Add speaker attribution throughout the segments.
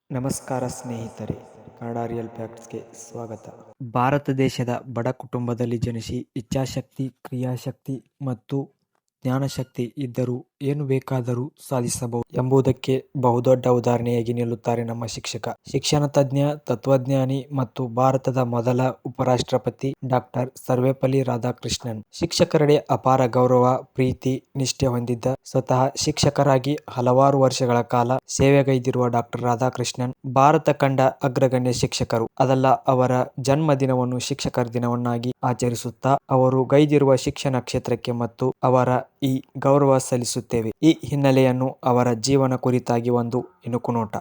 Speaker 1: ನಮಸ್ಕಾರ ಸ್ನೇಹಿತರೆ, ಕನ್ನಡ ರಿಯಲ್ ಫ್ಯಾಕ್ಟ್ಸ್ಗೆ ಸ್ವಾಗತ. ಭಾರತ ದೇಶದ ಬಡ ಕುಟುಂಬದಲ್ಲಿ ಜನಿಸಿ ಇಚ್ಛಾಶಕ್ತಿ, ಕ್ರಿಯಾಶಕ್ತಿ ಮತ್ತು ಜ್ಞಾನಶಕ್ತಿ ಇದ್ದರೂ ಏನು ಬೇಕಾದರೂ ಸಾಧಿಸಬಹುದು ಎಂಬುದಕ್ಕೆ ಬಹುದೊಡ್ಡ ಉದಾಹರಣೆಯಾಗಿ ನಿಲ್ಲುತ್ತಾರೆ ನಮ್ಮ ಶಿಕ್ಷಕ. ಶಿಕ್ಷಣ ತಜ್ಞ, ತತ್ವಜ್ಞಾನಿ ಮತ್ತು ಭಾರತದ ಮೊದಲ ಉಪರಾಷ್ಟ್ರಪತಿ ಡಾಕ್ಟರ್ ಸರ್ವೇಪಲ್ಲಿ ರಾಧಾಕೃಷ್ಣನ್. ಶಿಕ್ಷಕರೆಡೆ ಅಪಾರ ಗೌರವ, ಪ್ರೀತಿ, ನಿಷ್ಠೆ ಹೊಂದಿದ್ದ ಸ್ವತಃ ಶಿಕ್ಷಕರಾಗಿ ಹಲವಾರು ವರ್ಷಗಳ ಕಾಲ ಸೇವೆಗೈದಿರುವ ಡಾಕ್ಟರ್ ರಾಧಾಕೃಷ್ಣನ್ ಭಾರತ ಕಂಡ ಅಗ್ರಗಣ್ಯ ಶಿಕ್ಷಕರು. ಅದಲ್ಲ, ಅವರ ಜನ್ಮ ದಿನವನ್ನು ಶಿಕ್ಷಕರ ದಿನವನ್ನಾಗಿ ಆಚರಿಸುತ್ತಾ ಅವರು ಗೈದಿರುವ ಶಿಕ್ಷಣ ಕ್ಷೇತ್ರಕ್ಕೆ ಮತ್ತು ಅವರ ಈ ಗೌರವ ಸಲ್ಲಿಸುತ್ತೇವೆ. ಈ ಹಿನ್ನೆಲೆಯನ್ನು ಅವರ ಜೀವನ ಕುರಿತಾಗಿ ಒಂದು ಇಣುಕುನೋಟ.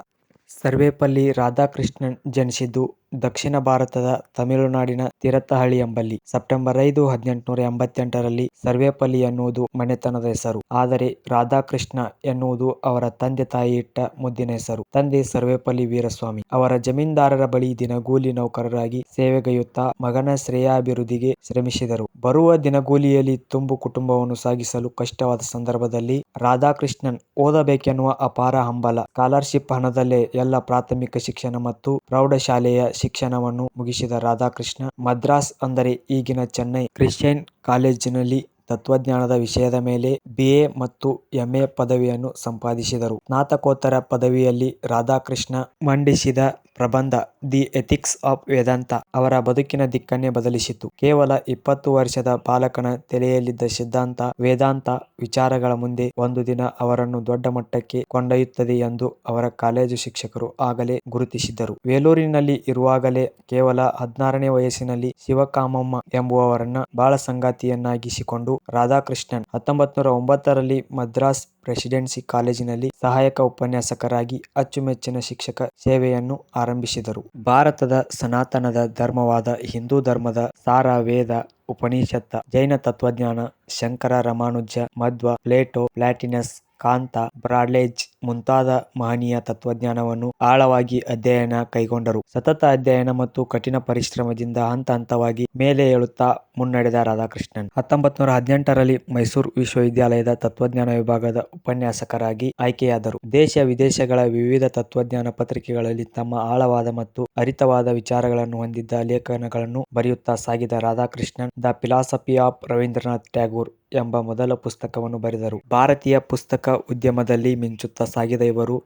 Speaker 1: ಸರ್ವೇಪಲ್ಲಿ ರಾಧಾಕೃಷ್ಣನ್ ಜನಿಸಿದ್ದು ದಕ್ಷಿಣ ಭಾರತದ ತಮಿಳುನಾಡಿನ ತೀರ್ಥಹಳ್ಳಿ ಎಂಬಲ್ಲಿ. ಸೆಪ್ಟೆಂಬರ್ 5, 1888ರಲ್ಲಿ. ಸರ್ವೇಪಲ್ಲಿ ಎನ್ನುವುದು ಮನೆತನದ ಹೆಸರು. ಆದರೆ ರಾಧಾಕೃಷ್ಣ ಎನ್ನುವುದು ಅವರ ತಂದೆ ತಾಯಿ ಇಟ್ಟ ಮುದ್ದಿನ ಹೆಸರು. ತಂದೆ ಸರ್ವೇಪಲ್ಲಿ ವೀರಸ್ವಾಮಿ. ಅವರ ಜಮೀನ್ದಾರರ ಬಳಿ ದಿನಗೂಲಿ ನೌಕರರಾಗಿ ಸೇವೆಗೈಯುತ್ತಾ ಮಗನ ಶ್ರೇಯಾಭಿವೃದ್ಧಿಗೆ ಶ್ರಮಿಸಿದರು. ಬರುವ ದಿನಗೂಲಿಯಲ್ಲಿ ತುಂಬು ಕುಟುಂಬವನ್ನು ಸಾಗಿಸಲು ಕಷ್ಟವಾದ ಸಂದರ್ಭದಲ್ಲಿ ರಾಧಾಕೃಷ್ಣನ್ ಓದಬೇಕೆನ್ನುವ ಅಪಾರ ಹಂಬಲ, ಸ್ಕಾಲರ್ಶಿಪ್ ಹಣದಲ್ಲೇ ಎಲ್ಲ ಪ್ರಾಥಮಿಕ ಶಿಕ್ಷಣ ಮತ್ತು ಪ್ರೌಢಶಾಲೆಯ ಶಿಕ್ಷಣವನ್ನು ಮುಗಿಸಿದ ರಾಧಾಕೃಷ್ಣ ಮದ್ರಾಸ್ ಅಂದರೆ ಈಗಿನ ಚೆನ್ನೈ ಕ್ರಿಶ್ಚಿಯನ್ ಕಾಲೇಜಿನಲ್ಲಿ ತತ್ವಜ್ಞಾನದ ವಿಷಯದ ಮೇಲೆ BA ಮತ್ತು MA ಪದವಿಯನ್ನು ಸಂಪಾದಿಸಿದರು. ಸ್ನಾತಕೋತ್ತರ ಪದವಿಯಲ್ಲಿ ರಾಧಾಕೃಷ್ಣ ಮಂಡಿಸಿದ ಪ್ರಬಂಧ ದಿ ಎಥಿಕ್ಸ್ ಆಫ್ ವೇದಾಂತ ಅವರ ಬದುಕಿನ ದಿಕ್ಕನ್ನೇ ಬದಲಿಸಿತು. ಕೇವಲ 20 ವರ್ಷದ ಬಾಲಕನ ತಲೆಯಲ್ಲಿದ್ದ ಸಿದ್ಧಾಂತ, ವೇದಾಂತ ವಿಚಾರಗಳ ಮುಂದೆ ಒಂದು ದಿನ ಅವರನ್ನು ದೊಡ್ಡ ಮಟ್ಟಕ್ಕೆ ಕೊಂಡೊಯ್ಯುತ್ತದೆ ಎಂದು ಅವರ ಕಾಲೇಜು ಶಿಕ್ಷಕರು ಆಗಲೇ ಗುರುತಿಸಿದ್ದರು. ವೇಲೂರಿನಲ್ಲಿ ಇರುವಾಗಲೇ ಕೇವಲ 16ನೇ ವಯಸ್ಸಿನಲ್ಲಿ ಶಿವಕಾಮಮ್ಮ ಎಂಬುವವರನ್ನ ಬಾಳ ಸಂಗಾತಿಯನ್ನಾಗಿಸಿಕೊಂಡು ರಾಧಾಕೃಷ್ಣನ್ 1909ರಲ್ಲಿ ಮದ್ರಾಸ್ ಪ್ರೆಸಿಡೆನ್ಸಿ ಕಾಲೇಜಿನಲ್ಲಿ ಸಹಾಯಕ ಉಪನ್ಯಾಸಕರಾಗಿ ಅಚ್ಚುಮೆಚ್ಚಿನ ಶಿಕ್ಷಕ ಸೇವೆಯನ್ನು ಆರಂಭಿಸಿದರು. ಭಾರತದ ಸನಾತನದ ಧರ್ಮವಾದ ಹಿಂದೂ ಧರ್ಮದ ಸಾರ ವೇದ, ಉಪನಿಷತ್, ಜೈನ ತತ್ವಜ್ಞಾನ, ಶಂಕರ, ರಾಮಾನುಜ, ಮಧ್ವ, ಪ್ಲೇಟೋ, ಪ್ಲಾಟಿನಸ್, ಕಾಂತ, ಬ್ರಾಡ್ಹೇಜ್ ಮುಂತಾದ ಮಹನೀಯ ತತ್ವಜ್ಞಾನವನ್ನು ಆಳವಾಗಿ ಅಧ್ಯಯನ ಕೈಗೊಂಡರು. ಸತತ ಅಧ್ಯಯನ ಮತ್ತು ಕಠಿಣ ಪರಿಶ್ರಮದಿಂದ ಹಂತ ಹಂತವಾಗಿ ಮೇಲೆ ಏಳುತ್ತಾ ಮುನ್ನಡೆದ ರಾಧಾಕೃಷ್ಣನ್ 1918ರಲ್ಲಿ ಮೈಸೂರು ವಿಶ್ವವಿದ್ಯಾಲಯದ ತತ್ವಜ್ಞಾನ ವಿಭಾಗದ ಉಪನ್ಯಾಸಕರಾಗಿ ಆಯ್ಕೆಯಾದರು. ದೇಶ ವಿದೇಶಗಳ ವಿವಿಧ ತತ್ವಜ್ಞಾನ ಪತ್ರಿಕೆಗಳಲ್ಲಿ ತಮ್ಮ ಆಳವಾದ ಮತ್ತು ಹರಿತವಾದ ವಿಚಾರಗಳನ್ನು ಹೊಂದಿದ್ದ ಲೇಖನಗಳನ್ನು ಬರೆಯುತ್ತಾ ಸಾಗಿದ Radhakrishnan the philosophy of Rabindranath Tagore ಎಂಬ ಮೊದಲ ಪುಸ್ತಕವನ್ನು ಬರೆದರು. ಭಾರತೀಯ ಪುಸ್ತಕ ಉದ್ಯಮದಲ್ಲಿ ಮಿಂಚುತ್ತಾ ಸಾಗಿದ ಇವರು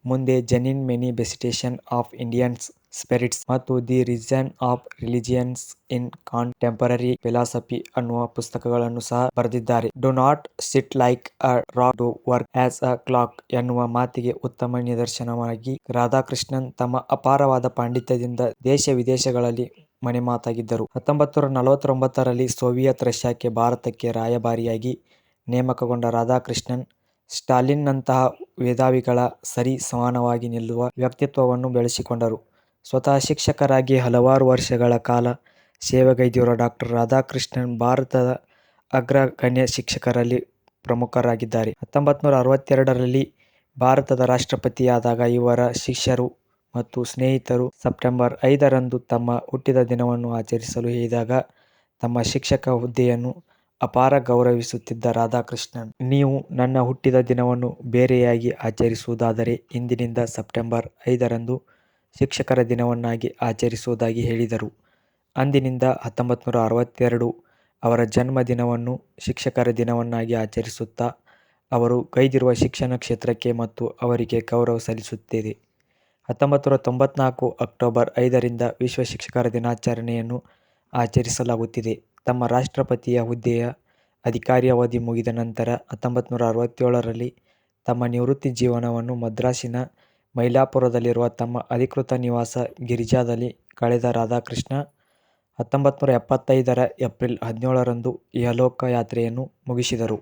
Speaker 1: ಮುಂದೆ genuine manifestation of Indian spirits ಮತ್ತು the reason of religions in contemporary philosophy ಅನ್ನುವ ಪುಸ್ತಕಗಳನ್ನು ಸಹ ಬರೆದಿದ್ದಾರೆ. Do not sit like a rock to work as a clock ಎನ್ನುವ ಮಾತಿಗೆ ಉತ್ತಮ ನಿದರ್ಶನವಾಗಿ ರಾಧಾಕೃಷ್ಣನ್ ತಮ್ಮ ಅಪಾರವಾದ ಪಾಂಡಿತ್ಯದಿಂದ ದೇಶ ವಿದೇಶಗಳಲ್ಲಿ ಮನೆಮಾತಾಗಿದ್ದರು. 1949ರಲ್ಲಿ ಸೋವಿಯತ್ ರಷ್ಯಾಕ್ಕೆ ಭಾರತಕ್ಕೆ ರಾಯಭಾರಿಯಾಗಿ ನೇಮಕಗೊಂಡ ರಾಧಾಕೃಷ್ಣನ್ ಸ್ಟಾಲಿನ್ನಂತಹ ಮೇಧಾವಿಗಳ ಸರಿ ಸಮಾನವಾಗಿ ನಿಲ್ಲುವ ವ್ಯಕ್ತಿತ್ವವನ್ನು ಬೆಳೆಸಿಕೊಂಡರು. ಸ್ವತಃ ಶಿಕ್ಷಕರಾಗಿ ಹಲವಾರು ವರ್ಷಗಳ ಕಾಲ ಸೇವೆಗೈದಿರುವ ಡಾಕ್ಟರ್ ರಾಧಾಕೃಷ್ಣನ್ ಭಾರತದ ಅಗ್ರಗಣ್ಯ ಶಿಕ್ಷಕರಲ್ಲಿ ಪ್ರಮುಖರಾಗಿದ್ದಾರೆ. 1962ರಲ್ಲಿ ಭಾರತದ ರಾಷ್ಟ್ರಪತಿಯಾದಾಗ ಇವರ ಶಿಷ್ಯರು ಮತ್ತು ಸ್ನೇಹಿತರು ಸೆಪ್ಟೆಂಬರ್ 5ರಂದು ತಮ್ಮ ಹುಟ್ಟಿದ ದಿನವನ್ನು ಆಚರಿಸಲು ಹೇಳಿದಾಗ ತಮ್ಮ ಶಿಕ್ಷಕ ಹುದ್ದೆಯನ್ನು ಅಪಾರ ಗೌರವಿಸುತ್ತಿದ್ದ ರಾಧಾಕೃಷ್ಣನ್, ನೀವು ನನ್ನ ಹುಟ್ಟಿದ ದಿನವನ್ನು ಬೇರೆಯಾಗಿ ಆಚರಿಸುವುದಾದರೆ ಇಂದಿನಿಂದ ಸೆಪ್ಟೆಂಬರ್ 5ರಂದು ಶಿಕ್ಷಕರ ದಿನವನ್ನಾಗಿ ಆಚರಿಸುವುದಾಗಿ ಹೇಳಿದರು. ಅಂದಿನಿಂದ 1962 ಅವರ ಜನ್ಮ ದಿನವನ್ನು ಶಿಕ್ಷಕರ ದಿನವನ್ನಾಗಿ ಆಚರಿಸುತ್ತಾ ಅವರು ಗೈದಿರುವ ಶಿಕ್ಷಣ ಕ್ಷೇತ್ರಕ್ಕೆ ಮತ್ತು ಅವರಿಗೆ ಗೌರವ ಸಲ್ಲಿಸುತ್ತೇವೆ. 1994 ಅಕ್ಟೋಬರ್ 5ರಿಂದ ವಿಶ್ವ ಶಿಕ್ಷಕರ ದಿನಾಚರಣೆಯನ್ನು ಆಚರಿಸಲಾಗುತ್ತಿದೆ. ತಮ್ಮ ರಾಷ್ಟ್ರಪತಿಯ ಹುದ್ದೆಯ ಅಧಿಕಾರಿ ಅವಧಿ ಮುಗಿದ ನಂತರ 1967ರಲ್ಲಿ ತಮ್ಮ ನಿವೃತ್ತಿ ಜೀವನವನ್ನು ಮದ್ರಾಸಿನ ಮೈಲಾಪುರದಲ್ಲಿರುವ ತಮ್ಮ ಅಧಿಕೃತ ನಿವಾಸ ಗಿರಿಜಾದಲ್ಲಿ ಕಳೆದ ರಾಧಾಕೃಷ್ಣ 1975ರ ಏಪ್ರಿಲ್ 17ರಂದು ಇಹಲೋಕ ಯಾತ್ರೆಯನ್ನು ಮುಗಿಸಿದರು.